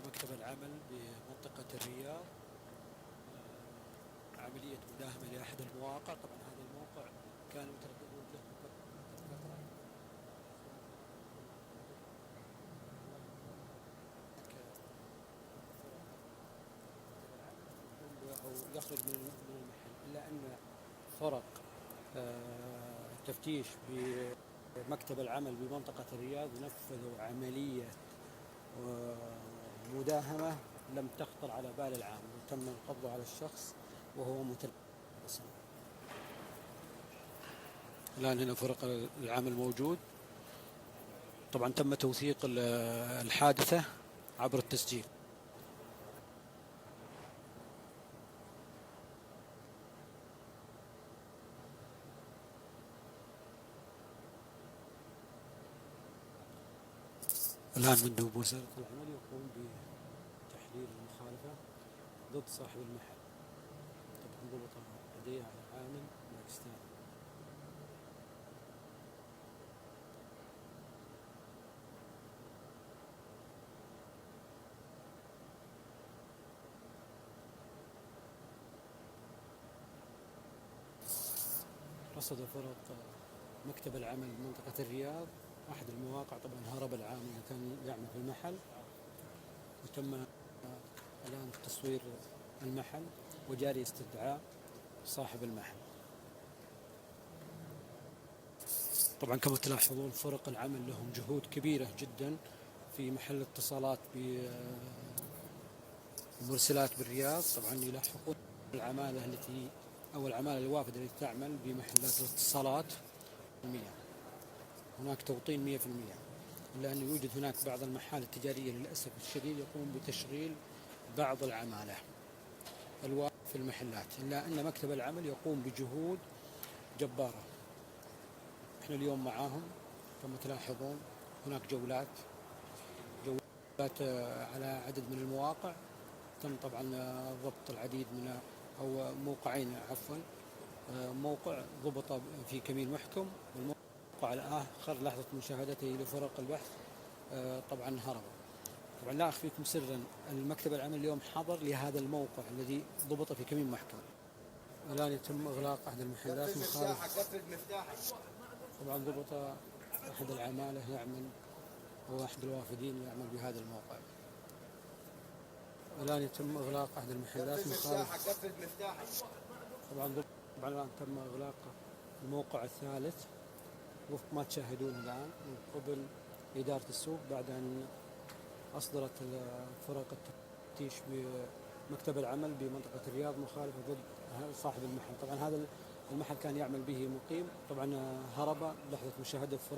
مكتب العمل بمنطقة الرياض. عملية مداهمة لأحد المواقع. طبعا هذا الموقع كان مترددون له فترة أو يخرج من المحل، إلا أن فرق التفتيش بمكتب العمل بمنطقة الرياض نفذوا عملية مداهمة لم تخطر على بال العامل، وتم القبض على الشخص وهو متلبس. الآن هنا فرق العمل موجود. طبعا تم توثيق الحادثة عبر التسجيل. الآن مندوب وزارة العمل يقوم بتحليل المخالفة ضد صاحب المحل. طبعا ضبط لديه على عامل باكستاني. رصد فرق مكتب العمل بمنطقة الرياض أحد المواقع. طبعا هرب العامل اللي كان يعمل في المحل، وتم الآن تصوير المحل وجاري استدعاء صاحب المحل. طبعا كما تلاحظون فرق العمل لهم جهود كبيرة جدا في محل اتصالات بمرسلات بالرياض. طبعا يلاحقون العمالة التي أو العمالة الوافدة التي تعمل بمحلات الاتصالات 100%. هناك توطين 100%، لأنه يوجد هناك بعض المحال التجارية للأسف الشديد يقوم بتشغيل بعض العمالة الوافدة في المحلات، إلا أن مكتب العمل يقوم بجهود جبارة. احنا اليوم معاهم كما تلاحظون. هناك جولات على عدد من المواقع. تم طبعا ضبط العديد من أو موقعين عفوا. موقع ضبط في كمين محكم، والموقع الآخر لحظة مشاهدته لفرق البحث طبعا هرب. طبعا لا أخفيكم سرا، المكتب العمل اليوم حضر لهذا الموقع الذي ضبط في كمين محكم. الآن يتم إغلاق أحد المحلات مخالف. طبعا ضبط أحد العمالة يعمل، هو أحد الوافدين يعمل بهذا الموقع. الآن يتم إغلاق أحد المحلات مخالف. طبعا الآن تم إغلاق الموقع الثالث وفق ما تشاهدون الآن من قبل إدارة السوق، بعد أن أصدرت فرق التفتيش بمكتب العمل بمنطقة الرياض مخالفة ضد صاحب المحل. طبعا هذا المحل كان يعمل به مقيم. طبعا هرب لحظة مشاهدة فرق